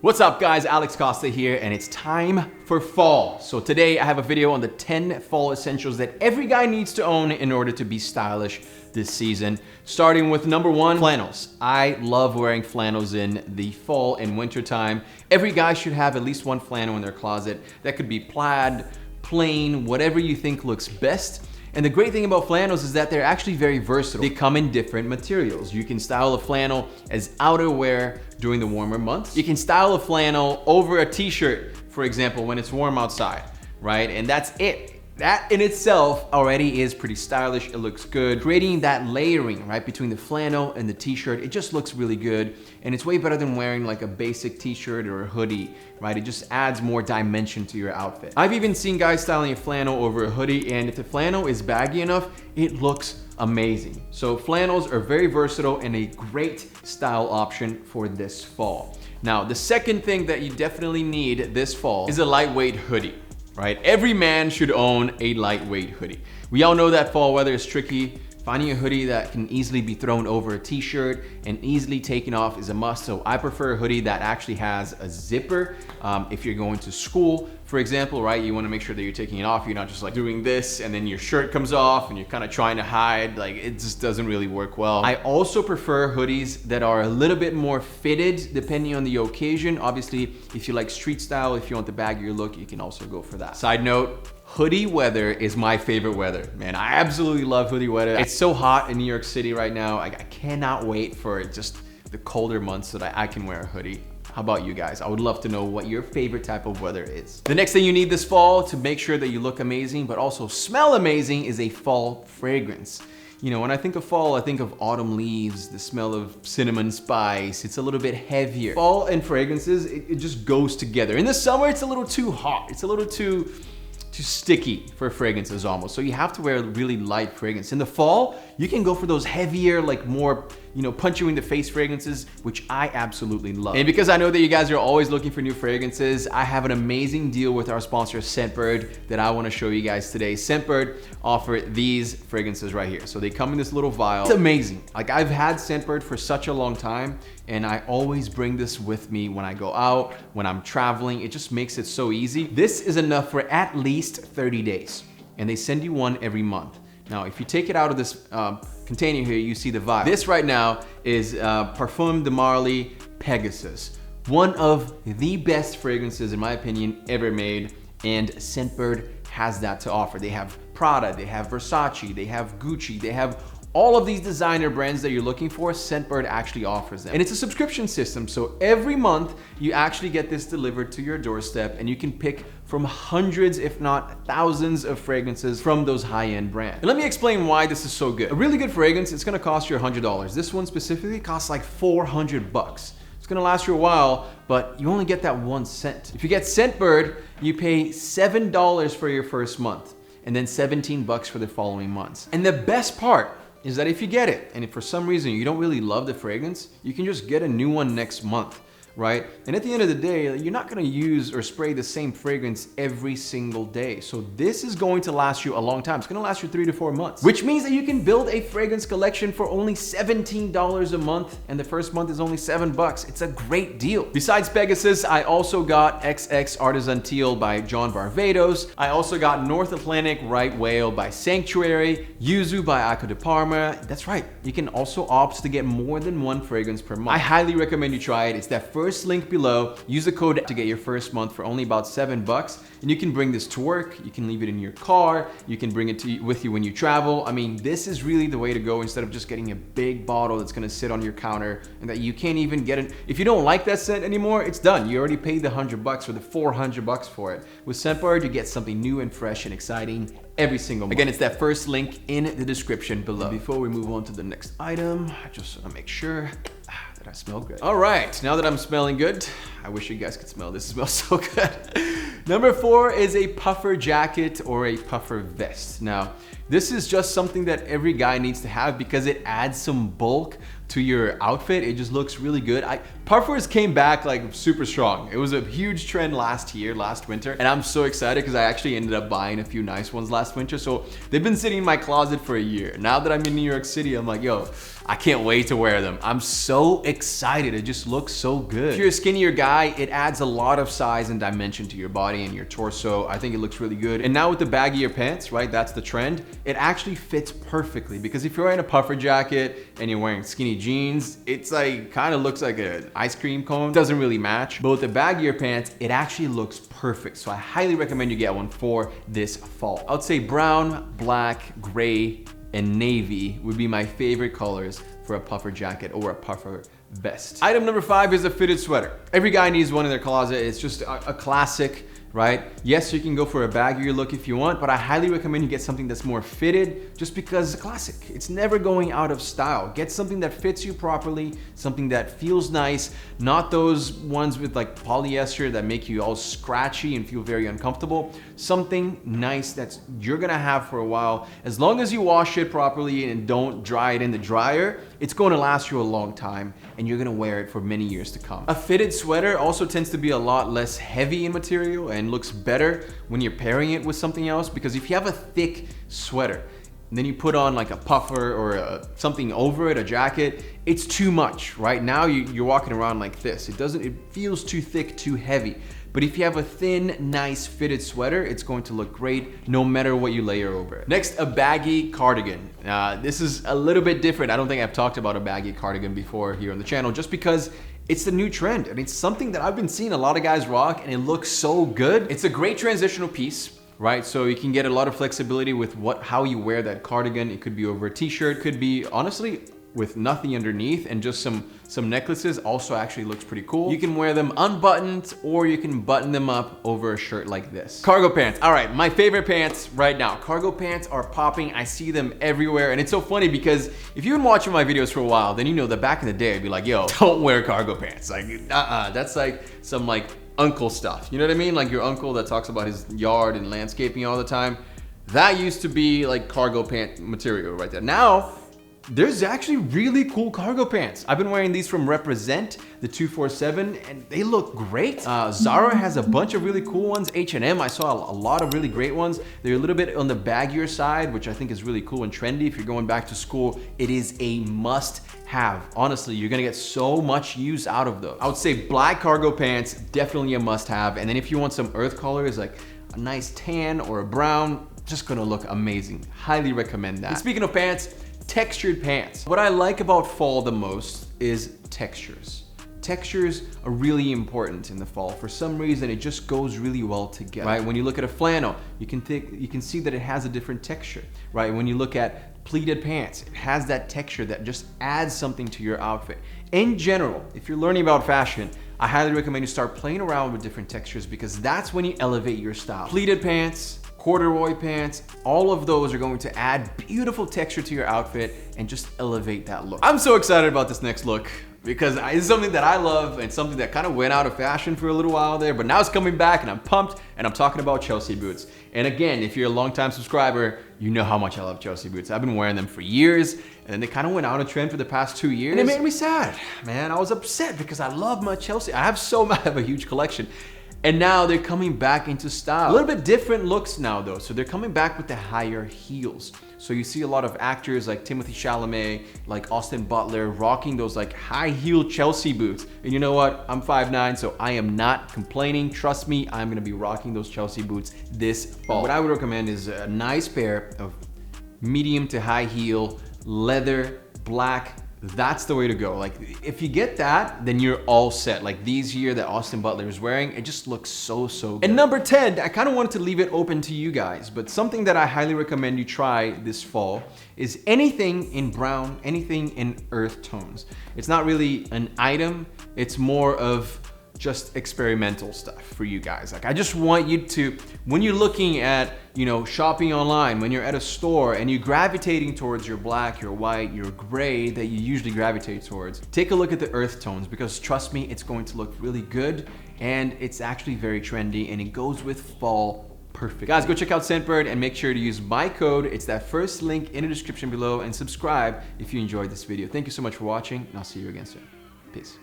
What's up guys, Alex Costa here, and it's time for fall. So today I have a video on the 10 fall essentials that every guy needs to own in order to be stylish this season. Starting with number one, flannels. I love wearing flannels in the fall and winter time. Every guy should have at least one flannel in their closet. That could be plaid, plain, whatever you think looks best. And the great thing about flannels is that they're actually very versatile. They come in different materials. You can style a flannel as outerwear during the warmer months. You can style a flannel over a t-shirt, for example, when it's warm outside, right? And that's it. That in itself already is pretty stylish. It looks good. Creating that layering, right, between the flannel and the t-shirt, it just looks really good. And it's way better than wearing like a basic t-shirt or a hoodie, right? It just adds more dimension to your outfit. I've even seen guys styling a flannel over a hoodie, and if the flannel is baggy enough, it looks amazing. So flannels are very versatile and a great style option for this fall. Now, the second thing that you definitely need this fall is a lightweight hoodie. Right? Every man should own a lightweight hoodie. We all know that fall weather is tricky. Finding a hoodie that can easily be thrown over a t-shirt and easily taken off is a must. So I prefer a hoodie that actually has a zipper. If you're going to school, for example, right? You want to make sure that you're taking it off. You're not just like doing this and then your shirt comes off and you're kind of trying to hide. Like, it just doesn't really work well. I also prefer hoodies that are a little bit more fitted depending on the occasion. Obviously, if you like street style, if you want the baggier look, you can also go for that. Side note, hoodie weather is my favorite weather, man. I absolutely love hoodie weather. It's so hot in New York City right now. I cannot wait for just the colder months so that I can wear a hoodie. How about you guys? I would love to know what your favorite type of weather is. The next thing you need this fall to make sure that you look amazing, but also smell amazing, is a fall fragrance. You know, when I think of fall, I think of autumn leaves, the smell of cinnamon spice. It's a little bit heavier. Fall and fragrances, it just goes together. In the summer, it's a little too hot. It's a little too sticky for fragrances almost. So you have to wear a really light fragrance. In the fall, you can go for those heavier, like more, punch you in the face fragrances, which I absolutely love. And because I know that you guys are always looking for new fragrances, I have an amazing deal with our sponsor, Scentbird, that I want to show you guys today. Scentbird offer these fragrances right here. So they come in this little vial. It's amazing. Like, I've had Scentbird for such a long time, and I always bring this with me when I go out, when I'm traveling. It just makes it so easy. This is enough for at least 30 days, and they send you one every month. Now, if you take it out of this container here, you see the vial. This right now is Parfum de Marly Pegasus. One of the best fragrances, in my opinion, ever made, and Scentbird has that to offer. They have Prada, they have Versace, they have Gucci, they have all of these designer brands that you're looking for. Scentbird actually offers them. And it's a subscription system, so every month you actually get this delivered to your doorstep, and you can pick from hundreds, if not thousands, of fragrances from those high-end brands. And let me explain why this is so good. A really good fragrance, it's gonna cost you $100. This one specifically costs like 400 bucks. It's gonna last you a while, but you only get that one scent. If you get Scentbird, you pay $7 for your first month, and then 17 bucks for the following months. And the best part is that if you get it, and if for some reason you don't really love the fragrance, you can just get a new one next month, right? And at the end of the day, you're not gonna use or spray the same fragrance every single day. So this is going to last you a long time. It's gonna last you 3 to 4 months, which means that you can build a fragrance collection for only $17 a month, and the first month is only 7 bucks. It's a great deal. Besides Pegasus, I also got XX Artisan Teal by John Barbados. I also got North Atlantic Right Whale by Sanctuary, Yuzu by Acqua di Parma. That's right, you can also opt to get more than one fragrance per month. I highly recommend you try it. It's that first link below. Use the code to get your first month for only about 7 bucks. And you can bring this to work. You can leave it in your car. You can bring it with you when you travel. I mean, this is really the way to go, instead of just getting a big bottle that's gonna sit on your counter and that you can't even get it. If you don't like that scent anymore, it's done. You already paid the 100 bucks or the 400 bucks for it. With Scentbird, you get something new and fresh and exciting every single month. Again, it's that first link in the description below. Before we move on to the next item, I just wanna make sure that I smell good. All right, now that I'm smelling good, I wish you guys could smell this. It smells so good. Number 4 is a puffer jacket or a puffer vest. Now, This is just something that every guy needs to have because it adds some bulk to your outfit. It just looks really good. Puffers came back like super strong. It was a huge trend last winter, and I'm so excited because I actually ended up buying a few nice ones last winter. So they've been sitting in my closet for a year. Now that I'm in New York City, I'm like, yo, I can't wait to wear them. I'm so excited. It just looks so good. If you're a skinnier guy, it adds a lot of size and dimension to your body and your torso. I think it looks really good. And now with the baggier pants, right, that's the trend. It actually fits perfectly because if you're wearing a puffer jacket and you're wearing skinny jeans, it's like kind of looks like an ice cream cone. It doesn't really match. But with the baggier pants, it actually looks perfect. So I highly recommend you get one for this fall. I would say brown, black, gray, and navy would be my favorite colors for a puffer jacket or a puffer vest. Item number 5 is a fitted sweater. Every guy needs one in their closet. It's just a classic, right? Yes, you can go for a baggier look if you want, but I highly recommend you get something that's more fitted just because it's a classic. It's never going out of style. Get something that fits you properly, something that feels nice, not those ones with like polyester that make you all scratchy and feel very uncomfortable. Something nice that you're gonna have for a while. As long as you wash it properly and don't dry it in the dryer, it's going to last you a long time and you're gonna wear it for many years to come. A fitted sweater also tends to be a lot less heavy in material and looks better when you're pairing it with something else, because if you have a thick sweater and then you put on like a puffer or something over it, a jacket, it's too much. Right now you're walking around like this. It feels too thick, too heavy. But if you have a thin, nice fitted sweater, it's going to look great no matter what you layer over it. Next, a baggy cardigan. This is a little bit different. I don't think I've talked about a baggy cardigan before here on the channel, just because it's the new trend and it's something that I've been seeing a lot of guys rock and it looks so good. It's a great transitional piece, right? So you can get a lot of flexibility with how you wear that cardigan. It could be over a t-shirt, could be honestly with nothing underneath and just some necklaces. Also actually looks pretty cool. You can wear them unbuttoned or you can button them up over a shirt like this. Cargo pants. All right, my favorite pants right now. Cargo pants are popping. I see them everywhere. And it's so funny because if you've been watching my videos for a while, then you know that back in the day, I'd be like, yo, don't wear cargo pants. Like, that's like some like uncle stuff. You know what I mean? Like your uncle that talks about his yard and landscaping all the time. That used to be like cargo pant material right there. Now, there's actually really cool cargo pants. I've been wearing these from Represent, the 247, and they look great. Zara has a bunch of really cool ones. H&M, I saw a lot of really great ones. They're a little bit on the baggier side, which I think is really cool and trendy. If you're going back to school, it is a must have. Honestly, you're gonna get so much use out of those. I would say black cargo pants, definitely a must have. And then if you want some earth colors, like a nice tan or a brown, just gonna look amazing. Highly recommend that. And speaking of pants, textured pants. What I like about fall the most is textures. Textures are really important in the fall. For some reason, it just goes really well together, right? When you look at a flannel, you can see that it has a different texture, right? When you look at pleated pants, it has that texture that just adds something to your outfit. In general, if you're learning about fashion, I highly recommend you start playing around with different textures because that's when you elevate your style. Pleated pants, corduroy pants, all of those are going to add beautiful texture to your outfit and just elevate that look. I'm so excited about this next look because it's something that I love and something that kind of went out of fashion for a little while there, but now it's coming back and I'm pumped, and I'm talking about Chelsea boots. And again, if you're a longtime subscriber, you know how much I love Chelsea boots. I've been wearing them for years, and they kind of went out of trend for the past 2 years. And it made me sad, man. I was upset because I love my Chelsea. I have a huge collection. And now they're coming back into style. A little bit different looks now though. So they're coming back with the higher heels. So you see a lot of actors like Timothée Chalamet, like Austin Butler, rocking those like high heel Chelsea boots. And you know what? I'm 5'9", so I am not complaining. Trust me, I'm gonna be rocking those Chelsea boots this fall. What I would recommend is a nice pair of medium to high heel, leather, black. That's the way to go. Like if you get that, then you're all set. Like these here that Austin Butler is wearing, it just looks so good. And number 10, I kind of wanted to leave it open to you guys, but something that I highly recommend you try this fall is anything in brown, anything in earth tones. It's not really an item, it's more of just experimental stuff for you guys. Like I just want you to, when you're looking at, you know, shopping online, when you're at a store and you're gravitating towards your black, your white, your gray that you usually gravitate towards, take a look at the earth tones because trust me, it's going to look really good and it's actually very trendy and it goes with fall Perfect. Guys, go check out Scentbird and make sure to use my code. It's that first link in the description below, and subscribe if you enjoyed this video. Thank you so much for watching, and I'll see you again soon. Peace.